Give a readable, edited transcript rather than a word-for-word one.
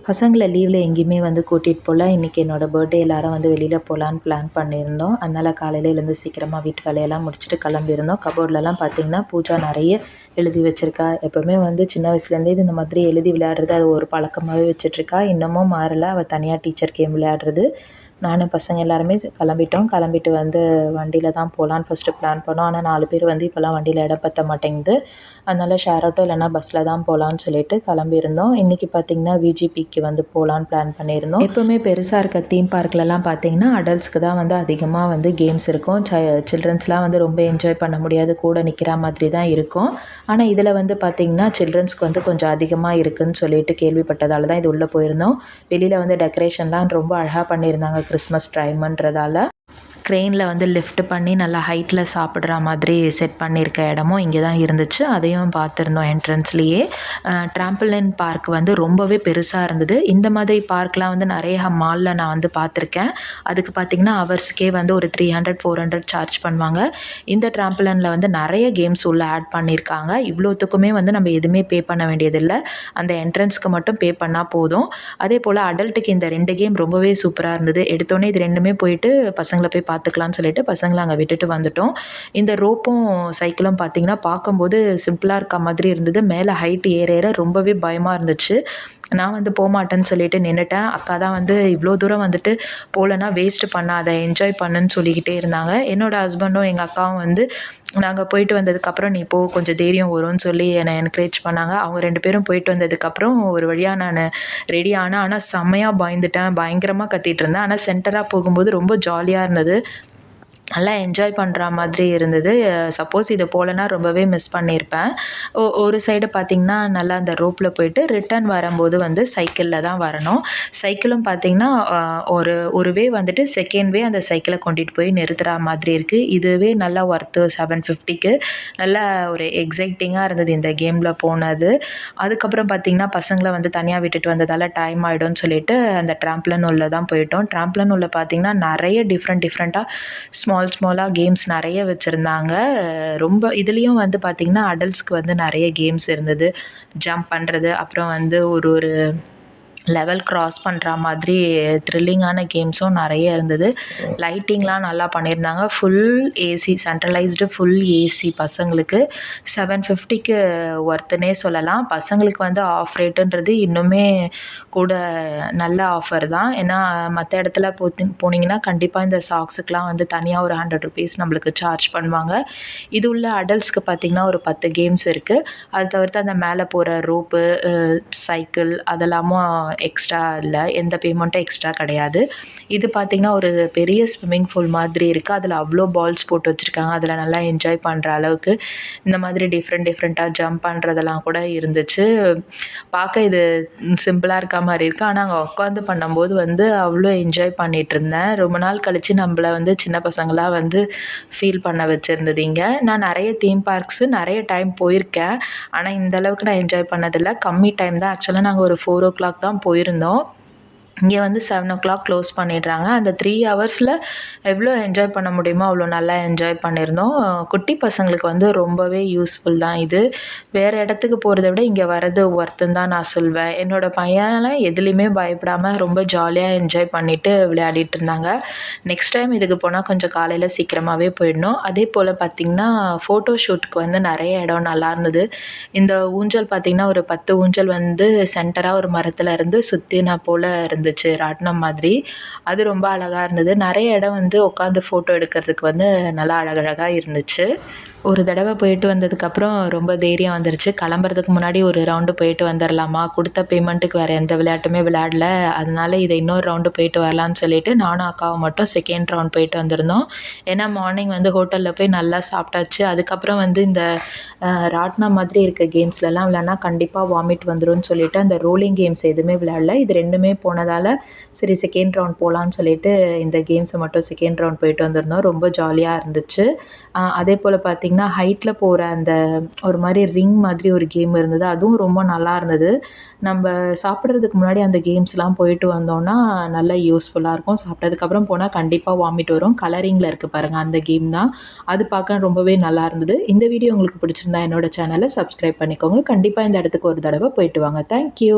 பசங்களை லீவில் எங்கேயுமே வந்து கூட்டிகிட்டு போகல. இன்றைக்கி என்னோடய பர்த்டே எல்லோரும் வந்து வெளியில் போகலான்னு பிளான் பண்ணியிருந்தோம். அதனால் காலையில் எழுந்து சீக்கிரமாக வீட்டு வேலையெல்லாம் முடிச்சுட்டு கிளம்பியிருந்தோம். கபோர்ட்லலாம் பார்த்திங்கன்னா பூஜா நிறைய எழுதி வச்சுருக்கா. எப்போவுமே வந்து சின்ன வயசுலேருந்தே இந்த மாதிரி எழுதி விளையாடுறது அது ஒரு பழக்கமாகவே வச்சிட்ருக்கா. இன்னமும் மாறலை. அவள் தனியாக டீச்சர் கேம் விளையாடுறது. நானும் பசங்க எல்லாருமே கிளம்பிட்டோம். கிளம்பிட்டு வந்து வண்டியில் தான் போகலான்னு ஃபஸ்ட்டு பிளான் பண்ணோம். ஆனால் 4 பேர் வந்து இப்போலாம் வண்டியில் இடம் பத்த மாட்டேங்குது. அதனால் ஷேர் ஆட்டோ இல்லைனா பஸ்ஸில் தான் போகலான்னு சொல்லிட்டு கிளம்பியிருந்தோம். இன்றைக்கி பார்த்திங்கன்னா விஜிபிக்கு வந்து போகலான்னு பிளான் பண்ணியிருந்தோம். எப்போவுமே பெருசாக இருக்க தீம் பார்க்லலாம் பார்த்திங்கன்னா அடல்ட்ஸ்க்கு தான் வந்து அதிகமாக வந்து கேம்ஸ் இருக்கும். சில்ட்ரன்ஸ்லாம் வந்து ரொம்ப என்ஜாய் பண்ண முடியாது, கூட நிற்கிற மாதிரி தான் இருக்கும். ஆனால் இதில் வந்து பார்த்திங்கன்னா சில்ட்ரன்ஸ்க்கு வந்து கொஞ்சம் அதிகமாக இருக்குதுன்னு சொல்லிட்டு கேள்விப்பட்டதால தான் இது உள்ளே போயிருந்தோம். வெளியில் வந்து டெக்கரேஷன்லாம் ரொம்ப அழகாக பண்ணியிருந்தாங்க கிறிஸ்மஸ் டைமுன்றதால. க்ரெயினில் வந்து லிஃப்ட் பண்ணி நல்லா ஹைட்டில் சாப்பிட்ற மாதிரி செட் பண்ணியிருக்க இடமும் இங்கே தான் இருந்துச்சு. அதையும் பார்த்துருந்தோம் என்ட்ரன்ஸ்லேயே. ட்ராம்பலின் பார்க் வந்து ரொம்பவே பெருசாக இருந்தது. இந்த மாதிரி பார்க்லாம் வந்து நிறைய மாலில் நான் வந்து பார்த்துருக்கேன். அதுக்கு பார்த்திங்கன்னா ஹவர்ஸுக்கே வந்து ஒரு 300-400 சார்ஜ் பண்ணுவாங்க. இந்த ட்ராம்பலினில் வந்து நிறைய கேம்ஸ் உள்ள ஆட் பண்ணியிருக்காங்க. இவ்வளோத்துக்குமே வந்து நம்ம எதுவுமே பே பண்ண வேண்டியதில்லை. அந்த என்ட்ரன்ஸ்க்கு மட்டும் பே பண்ணால் போதும். அதே போல் அடல்ட்டுக்கு இந்த 2 கேம் ரொம்பவே சூப்பராக இருந்தது. எடுத்தோடனே இது 2மே போயிட்டு பசங்களை போய் பார்த்துக்கலான்னு சொல்லிட்டு பசங்களை அங்கே விட்டுட்டு வந்துட்டோம். இந்த ரோப்பும் சைக்கிளும் பார்த்திங்கன்னா பார்க்கும்போது சிம்பிளாக இருக்க மாதிரி இருந்தது. மேலே ஹைட் ஏற ஏற ரொம்பவே பயமாக இருந்துச்சு. நான் வந்து போகமாட்டேன்னு சொல்லிட்டு நின்றுட்டேன். அக்கா தான் வந்து இவ்வளோ தூரம் வந்துட்டு போகலன்னா வேஸ்ட்டு பண்ணாத, என்ஜாய் பண்ணுன்னு சொல்லிக்கிட்டே இருந்தாங்க. என்னோடய ஹஸ்பண்டும் எங்கள் அக்காவும் வந்து நாங்கள் போயிட்டு வந்ததுக்கப்புறம் நீ போ, கொஞ்சம் தைரியம் வரும்னு சொல்லி என்னை என்கரேஜ் பண்ணாங்க. அவங்க 2 பேரும் போயிட்டு வந்ததுக்கப்புறம் ஒரு வழியாக நான் ரெடி ஆனேன். ஆனால் செம்மையாக பயந்துட்டேன், பயங்கரமாக கத்திகிட்டு இருந்தேன். ஆனால் சென்டராக போகும்போது ரொம்ப ஜாலியாக இருந்தது. நல்லா என்ஜாய் பண்ணுற மாதிரி இருந்தது. சப்போஸ் இது போகலன்னா ரொம்பவே மிஸ் பண்ணியிருப்பேன். ஒரு சைடு பார்த்திங்கன்னா நல்லா அந்த ரோப்பில் போயிட்டு ரிட்டர்ன் வரும்போது வந்து சைக்கிளில் தான் வரணும். சைக்கிளும் பார்த்திங்கன்னா ஒரு வே வந்துட்டு செகண்ட் வே அந்த சைக்கிளை கொண்டுட்டு போய் நிறுத்துகிற மாதிரி இருக்குது. இதுவே நல்லா ஒர்த்து 750க்கு நல்லா ஒரு எக்ஸைட்டிங்காக இருந்தது இந்த கேமில் போனது. அதுக்கப்புறம் பார்த்திங்கன்னா பசங்களை வந்து தனியாக விட்டுட்டு வந்ததால் டைம் ஆகிடும்னு சொல்லிட்டு அந்த ட்ராம்ப்லன் உள்ள தான் போயிட்டோம். ட்ராம்ப்லன் உள்ள பார்த்திங்கன்னா நிறைய டிஃப்ரெண்ட்டாக ஸ்மாலாக கேம்ஸ் நிறைய வச்சுருந்தாங்க. ரொம்ப இதுலேயும் வந்து பார்த்திங்கன்னா அடல்ட்ஸ்க்கு வந்து நிறைய கேம்ஸ் இருந்தது. ஜம்ப் பண்ணுறது, அப்புறம் வந்து ஒரு லெவல் க்ராஸ் பண்ணுற மாதிரி த்ரில்லிங்கான கேம்ஸும் நிறைய இருந்தது. லைட்டிங்லாம் நல்லா பண்ணியிருந்தாங்க. Full AC, centralised full AC பசங்களுக்கு 750க்கு ஒர்த்துனே சொல்லலாம். பசங்களுக்கு வந்து ஆஃப் ரேட்டுன்றது இன்னுமே கூட நல்ல ஆஃபர் தான். ஏன்னா மற்ற இடத்துல போனீங்கன்னா கண்டிப்பாக இந்த சாக்ஸுக்கெலாம் வந்து தனியாக ஒரு 100 ருபீஸ் நம்மளுக்கு சார்ஜ் பண்ணுவாங்க. இது உள்ள அடல்ட்ஸ்க்கு பார்த்திங்கன்னா ஒரு 10 கேம்ஸ் இருக்குது. அது தவிர்த்து அந்த மேலே போகிற ரோப்பு, சைக்கிள் அதெல்லாமும் எக்ஸ்ட்ரா இல்லை. எந்த பேமெண்ட்டும் எக்ஸ்ட்ரா கிடையாது. இது பார்த்திங்கன்னா ஒரு பெரிய ஸ்விம்மிங் பூல் மாதிரி இருக்குது. அதில் அவ்வளோ பால்ஸ் போட்டு வச்சுருக்காங்க. அதில் நல்லா என்ஜாய் பண்ணுற அளவுக்கு இந்த மாதிரி டிஃப்ரெண்ட்டாக ஜம்ப் பண்ணுறதெல்லாம் கூட இருந்துச்சு. பார்க்க இது சிம்பிளாக இருக்க மாதிரி இருக்குது. ஆனால் அங்கே உட்காந்து பண்ணும்போது வந்து அவ்வளோ என்ஜாய் பண்ணிகிட்டு இருந்தேன். ரொம்ப நாள் கழித்து நம்மளை வந்து சின்ன பசங்களாக வந்து ஃபீல் பண்ண வச்சுருந்தது இங்கே. நான் நிறைய தீம் பார்க்ஸு நிறைய டைம் போயிருக்கேன். ஆனால் இந்த அளவுக்கு நான் என்ஜாய் பண்ணதில்லை. கம்மி டைம் தான். ஆக்சுவலாக நாங்கள் ஒரு 4 o'clock தான் போயிருந்தோம். இங்கே வந்து 7 o'clock க்ளோஸ் பண்ணிடுறாங்க. அந்த 3 ஹவர்ஸில் எவ்வளோ என்ஜாய் பண்ண முடியுமோ அவ்வளோ நல்லா என்ஜாய் பண்ணியிருந்தோம். குட்டி பசங்களுக்கு வந்து ரொம்பவே யூஸ்ஃபுல் தான் இது. வேறு இடத்துக்கு போகிறத விட இங்கே வர்றது ஒர்த்துன்னு தான் நான் சொல்வேன். என்னோடய பையன்லாம் எதுலேயுமே பயப்படாமல் ரொம்ப ஜாலியாக என்ஜாய் பண்ணிவிட்டு விளையாடிட்டு இருந்தாங்க. நெக்ஸ்ட் டைம் இதுக்கு போனால் கொஞ்சம் காலையில் சீக்கிரமாகவே போயிடணும். அதே போல் பார்த்திங்கன்னா ஃபோட்டோ ஷூட்டுக்கு வந்து நிறைய இடம் நல்லா இருந்தது. இந்த ஊஞ்சல் பார்த்திங்கன்னா ஒரு 10 ஊஞ்சல் வந்து சென்டராக ஒரு மரத்தில் இருந்து சுற்றின போல் இருந்துச்சு, ராட்டினம் மாதிரி. அது ரொம்ப அழகாக இருந்தது. நிறைய இடம் வந்து உட்காந்து ஃபோட்டோ எடுக்கிறதுக்கு வந்து நல்லா அழகழகாக இருந்துச்சு. ஒரு தடவை போயிட்டு வந்ததுக்கப்புறம் ரொம்ப தைரியம் வந்துருச்சு. கிளம்புறதுக்கு முன்னாடி ஒரு ரவுண்டு போயிட்டு வந்துடலாமா, கொடுத்த பேமெண்ட்டுக்கு வேறு எந்த விளையாட்டுமே விளையாடல, அதனால இதை இன்னொரு ரவுண்டு போயிட்டு வரலான்னு சொல்லிட்டு நானும் அக்காவும் மட்டும் செகண்ட் ரவுண்ட் போயிட்டு வந்திருந்தோம். ஏன்னா மார்னிங் வந்து ஹோட்டலில் போய் நல்லா சாப்பிட்டாச்சு. அதுக்கப்புறம் வந்து இந்த ராட்டினம் மாதிரி இருக்க கேம்ஸ்லலாம் விளையாடினா கண்டிப்பாக வாமிட் வந்துடும்னு சொல்லிட்டு அந்த ரோலிங் கேம்ஸ் எதுவுமே விளையாடல. இது 2மே போனதால் சரி செகண்ட் ரவுண்ட் போகலான்னு சொல்லிட்டு இந்த கேம்ஸை மட்டும் செகண்ட் ரவுண்ட் போயிட்டு வந்திருந்தோம். ரொம்ப ஜாலியாக இருந்துச்சு. அதே போல் பார்த்திங்கன்னா ஹைட்டில் போகிற அந்த ஒரு மாதிரி ரிங் மாதிரி ஒரு கேம் இருந்தது. அதுவும் ரொம்ப நல்லா இருந்தது. நம்ம சாப்பிட்றதுக்கு முன்னாடி அந்த கேம்ஸ்லாம் போயிட்டு வந்தோம்னா நல்லா யூஸ்ஃபுல்லாக இருக்கும். சாப்பிட்டதுக்கப்புறம் போனால் கண்டிப்பாக வாமிட் வரும். கலரிங்கில் இருக்குது பாருங்கள், அந்த கேம் தான். அது பார்க்க ரொம்பவே நல்லா இருந்தது. இந்த வீடியோ உங்களுக்கு பிடிச்சிருந்தா என்னோடய சேனலை சப்ஸ்கிரைப் பண்ணிக்கோங்க. கண்டிப்பாக இந்த இடத்துக்கு ஒரு தடவை போயிட்டு வாங்க. தேங்க்யூ.